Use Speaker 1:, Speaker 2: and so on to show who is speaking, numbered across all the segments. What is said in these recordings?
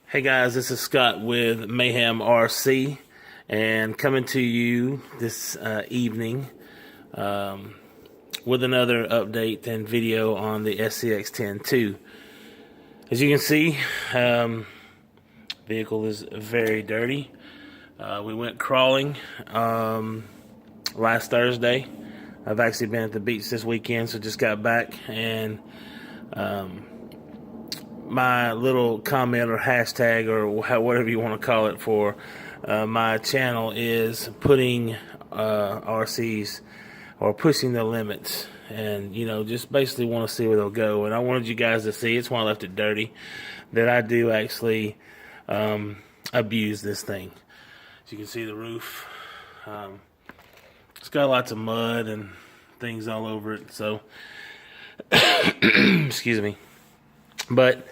Speaker 1: Hey guys, this is Scott with Mayhem RC, and coming to you this evening with another update and video on the SCX10 As you can see, vehicle is very dirty. We went crawling last Thursday. I've actually been at the beach this weekend, so just got back, and my little comment or hashtag or whatever you want to call it for my channel is putting RCs or pushing the limits, and just basically want to see where they'll go. And I wanted you guys to see, it's why I left it dirty, that I do actually abuse this thing. As you can see, the roof, it's got lots of mud and things all over it, so excuse me. But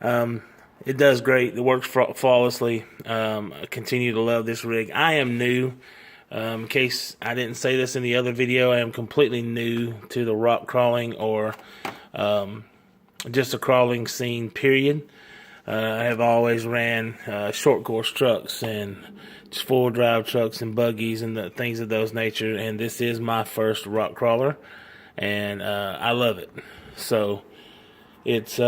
Speaker 1: it does great. It works flawlessly. I continue to love this rig. I am new. In case I didn't say this in the other video, I am completely new to the rock crawling or just a crawling scene, period. I have always ran short course trucks and just four-wheel drive trucks and buggies and things of those nature. And this is my first rock crawler, and I love it. So it's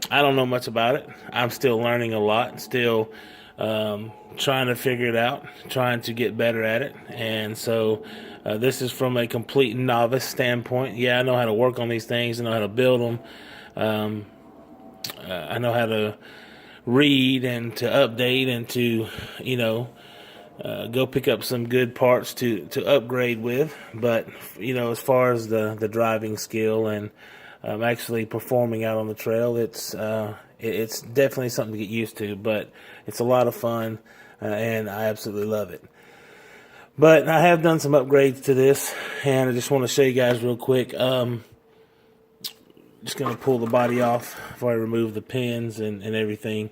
Speaker 1: I don't know much about it. I'm still learning a lot, still trying to figure it out, trying to get better at it. And so this is from a complete novice standpoint. Yeah, I know how to work on these things, I know how to build them, I know how to read and to update and to go pick up some good parts to upgrade with. But as far as the driving skill and actually performing out on the trail, it's definitely something to get used to, but it's a lot of fun, and I absolutely love it. But I have done some upgrades to this, and I just want to show you guys real quick. Just going to pull the body off before I remove the pins and everything.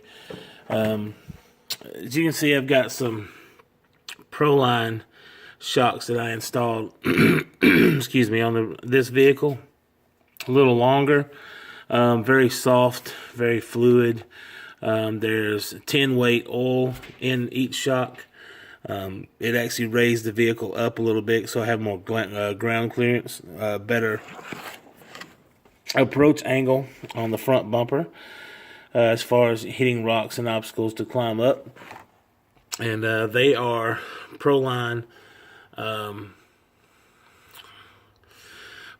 Speaker 1: As you can see, I've got some Proline shocks that I installed excuse me, on this vehicle. A little longer, very soft, very fluid. There's 10 weight oil in each shock. It actually raised the vehicle up a little bit, so I have more ground clearance, better approach angle on the front bumper as far as hitting rocks and obstacles to climb up. And they are Proline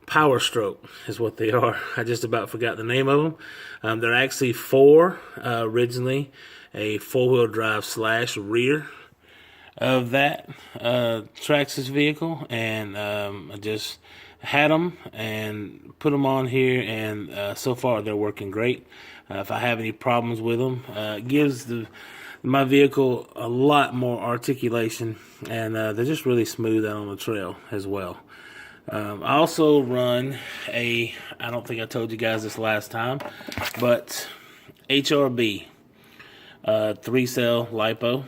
Speaker 1: Power Stroke is what they are. I just about forgot the name of them. They're actually originally a four-wheel drive / rear of that Traxxas vehicle, and I just had them and put them on here, and so far they're working great. If I have any problems with them, it gives my vehicle a lot more articulation, and they're just really smooth out on the trail as well. I also run I don't think I told you guys this last time, but HRB 3-cell LiPo.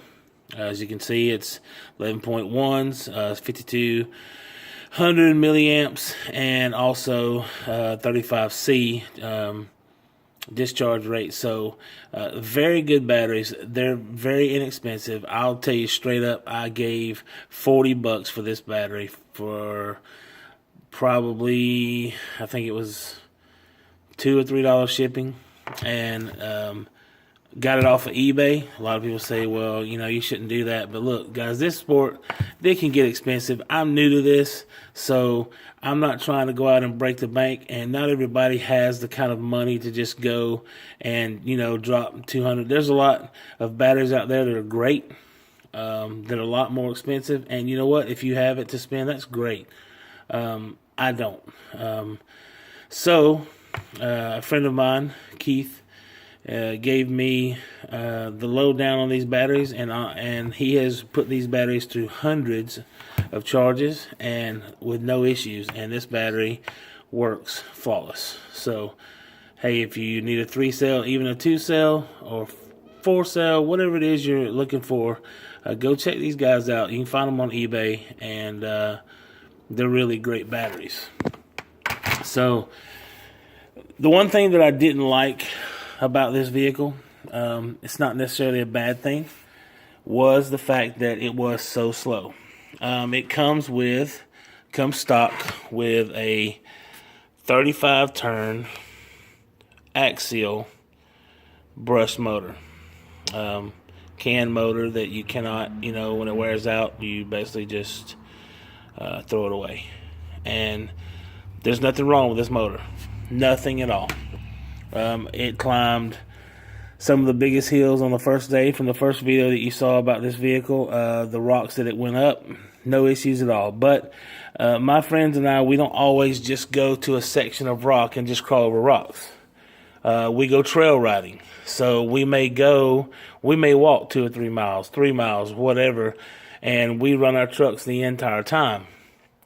Speaker 1: As you can see, it's 11.1s, 5200 milliamps, and also 35C discharge rate. So very good batteries. They're very inexpensive. I'll tell you straight up, I gave $40 for this battery for probably, I think it was $2 or $3 shipping, and got it off of eBay. A lot of people say, well, you shouldn't do that. But look, guys, this sport, they can get expensive. I'm new to this, so I'm not trying to go out and break the bank, and not everybody has the kind of money to just go and, drop 200. There's a lot of batteries out there that are great, that are a lot more expensive, and you know what? If you have it to spend, that's great. I don't. So a friend of mine, Keith, gave me the lowdown on these batteries, and he has put these batteries through hundreds of charges and with no issues, and this battery works flawless. So hey, if you need a 3-cell, even a 2-cell or 4-cell, whatever it is you're looking for, go check these guys out. You can find them on eBay, and they're really great batteries. So the one thing that I didn't like about this vehicle, it's not necessarily a bad thing, was the fact that it was so slow. It comes stock with a 35 turn Axial brush motor. Can motor that you cannot, when it wears out, you basically just throw it away. And there's nothing wrong with this motor. Nothing at all. It climbed some of the biggest hills on the first day from the first video that you saw about this vehicle. The rocks that it went up, no issues at all. But my friends and I, we don't always just go to a section of rock and just crawl over rocks. We go trail riding. So we may walk 2 or 3 miles, 3 miles, whatever, and we run our trucks the entire time.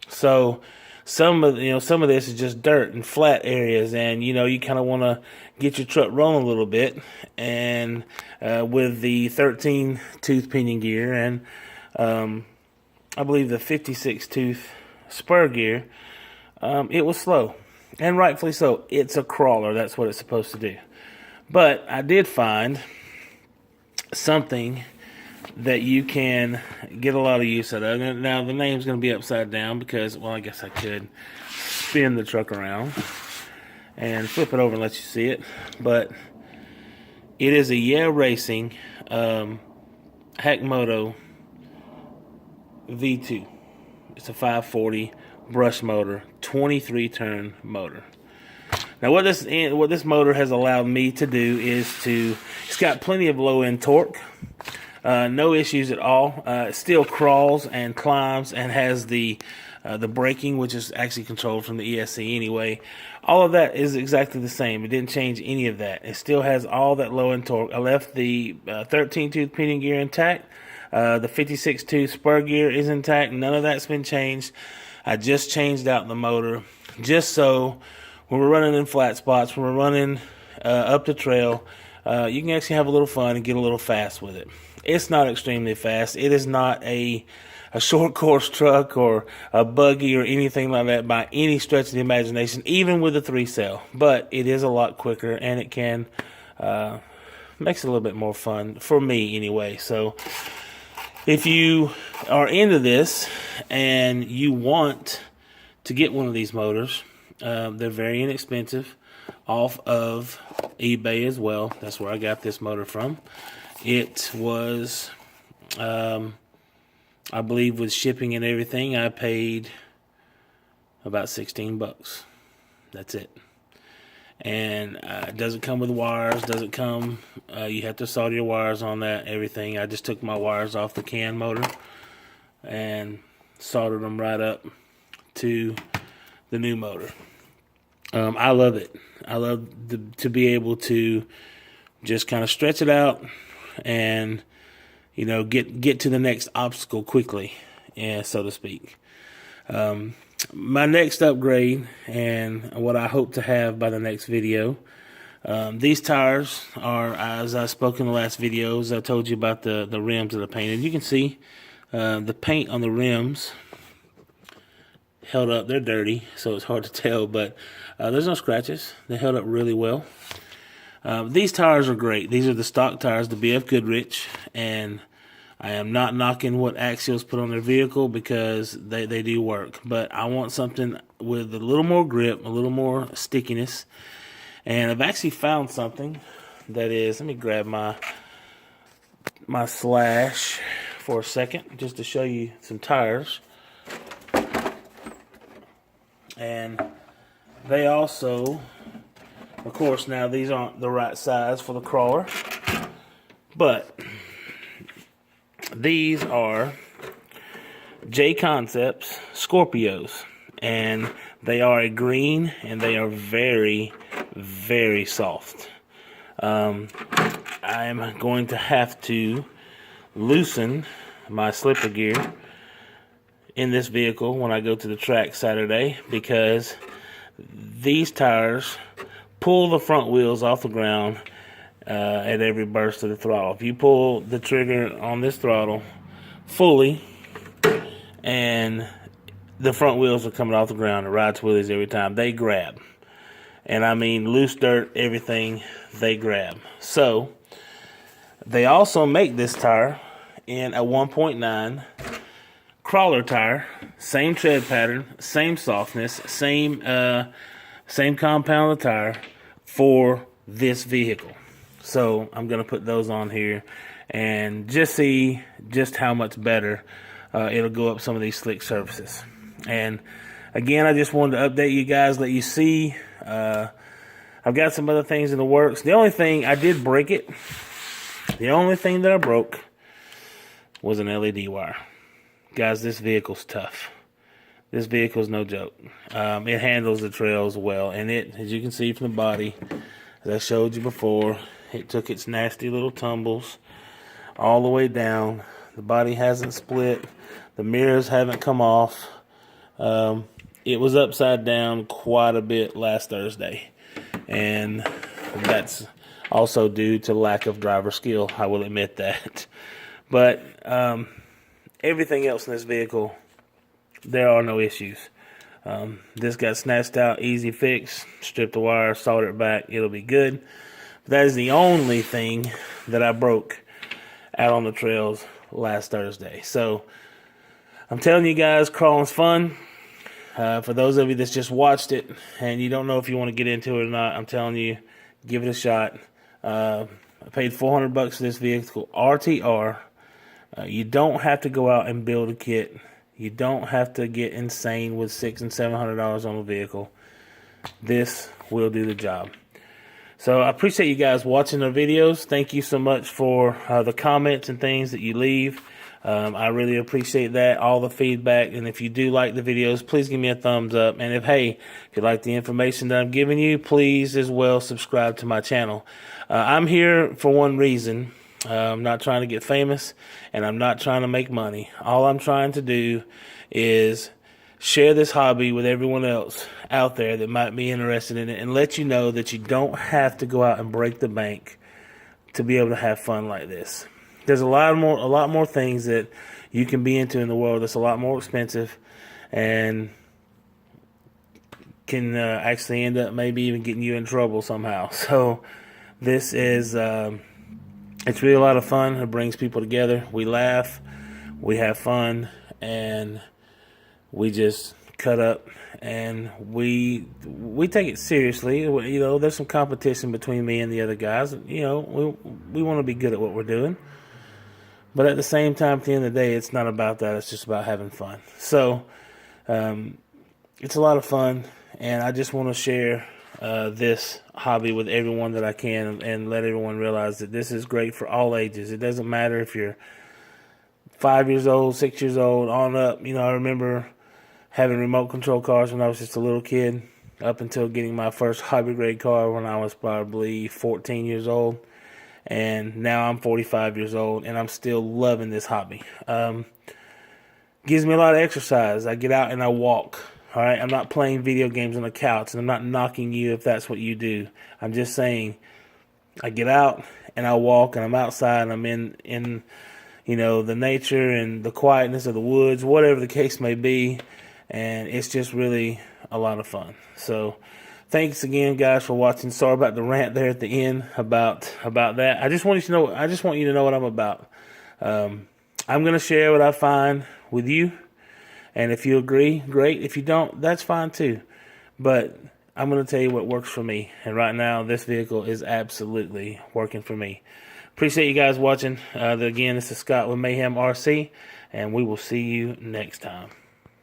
Speaker 1: So some of this is just dirt and flat areas, and you kind of want to get your truck rolling a little bit. And with the 13 tooth pinion gear and I believe the 56 tooth spur gear, it was slow, and rightfully so. It's a crawler. That's what it's supposed to do. But I did find something that you can get a lot of use out of. Now, the name's going to be upside down because, well, I guess I could spin the truck around and flip it over and let you see it. But it is a Yeah Racing Hackmoto V2. It's a 540 brush motor, 23 turn motor. Now, what this motor has allowed me to do is it's got plenty of low end torque, no issues at all. It still crawls and climbs and has the braking, which is actually controlled from the ESC anyway. All of that is exactly the same. It didn't change any of that. It still has all that low end torque. I left the 13 tooth pinion gear intact. The 56 tooth spur gear is intact. None of that's been changed. I just changed out the motor just so when we're running in flat spots, when we're running up the trail, you can actually have a little fun and get a little fast with it. It's not extremely fast. It is not a short course truck or a buggy or anything like that by any stretch of the imagination, even with a 3-cell. But it is a lot quicker, and it can makes it a little bit more fun for me anyway. So if you are into this and you want to get one of these motors, they're very inexpensive off of eBay as well. That's where I got this motor from. It was, I believe with shipping and everything, I paid about $16. That's it. And it doesn't come with wires, doesn't come, you have to solder your wires on that, everything. I just took my wires off the can motor and soldered them right up to the new motor. I love it. I love to be able to just kind of stretch it out and get to the next obstacle quickly, so to speak. My next upgrade and what I hope to have by the next video, these tires are, as I spoke in the last videos, I told you about the rims that are painted. You can see the paint on the rims held up. They're dirty, so it's hard to tell, but there's no scratches. They held up really well. These tires are great. These are the stock tires, the BF Goodrich, and I am not knocking what Axial's put on their vehicle because they do work. But I want something with a little more grip, a little more stickiness. And I've actually found something that is, let me grab my slash for a second just to show you some tires. And they also, of course, now these aren't the right size for the crawler, but these are J Concepts Scorpios, and they are a green, and they are very, very soft. I am going to have to loosen my slipper gear in this vehicle when I go to the track Saturday, because these tires pull the front wheels off the ground at every burst of the throttle. If you pull the trigger on this throttle fully and the front wheels are coming off the ground, it rides wheelies every time. They grab. And I mean loose dirt, everything, they grab. So They also make this tire in a 1.9 crawler tire, same tread pattern, same softness, same compound of tire for this vehicle. So I'm going to put those on here and just see just how much better it'll go up some of these slick surfaces. And again, I just wanted to update you guys, let you see. I've got some other things in the works. The only thing I did break it, the only thing that I broke was an LED wire. Guys, this vehicle's tough. This vehicle's no joke. It handles the trails well, and it, as you can see from the body, as I showed you before, it took its nasty little tumbles all the way down. The body hasn't split. The mirrors haven't come off. It was upside down quite a bit last Thursday, and that's also due to lack of driver skill. I will admit that. But everything else in this vehicle, there are no issues. This got snatched out, easy fix, stripped the wire, soldered it back, it'll be good. But that is the only thing that I broke out on the trails last Thursday. So I'm telling you guys, crawling's fun. For those of you that's just watched it and you don't know if you want to get into it or not, I'm telling you, give it a shot. I paid $400 for this vehicle, RTR. You don't have to go out and build a kit. You don't have to get insane with $600 and $700 on a vehicle. This will do the job. So I appreciate you guys watching the videos. Thank you so much for the comments and things that you leave. I really appreciate that, all the feedback. And if you do like the videos, please give me a thumbs up. And if you like the information that I'm giving you, please as well subscribe to my channel. I'm here for one reason. I'm not trying to get famous, and I'm not trying to make money. All I'm trying to do is share this hobby with everyone else out there that might be interested in it, and let you know that you don't have to go out and break the bank to be able to have fun like this. There's a lot more things that you can be into in the world that's a lot more expensive and can actually end up maybe even getting you in trouble somehow. So this is it's really a lot of fun. It brings people together. We laugh, we have fun, and we just cut up, and we take it seriously. You know, there's some competition between me and the other guys. You know, we want to be good at what we're doing. But at the same time, at the end of the day, it's not about that. It's just about having fun. So it's a lot of fun, and I just want to share this hobby with everyone that I can, and let everyone realize that this is great for all ages. It doesn't matter if you're 5 years old, 6 years old, on up. You know, I remember having remote control cars when I was just a little kid, up until getting my first hobby grade car when I was probably 14 years old. And now I'm 45 years old, and I'm still loving this hobby. Gives me a lot of exercise. I get out and I walk. All right, I'm not playing video games on the couch, and I'm not knocking you if that's what you do. I'm just saying, I get out and I walk, and I'm outside, and I'm in you know, the nature and the quietness of the woods, whatever the case may be, and it's just really a lot of fun. So thanks again, guys, for watching. Sorry about the rant there at the end about that. I just want you to know. I just want you to know what I'm about. I'm going to share what I find with you. And if you agree, great. If you don't, that's fine too. But I'm going to tell you what works for me. And right now, this vehicle is absolutely working for me. Appreciate you guys watching. Again, this is Scott with Mayhem RC, and we will see you next time.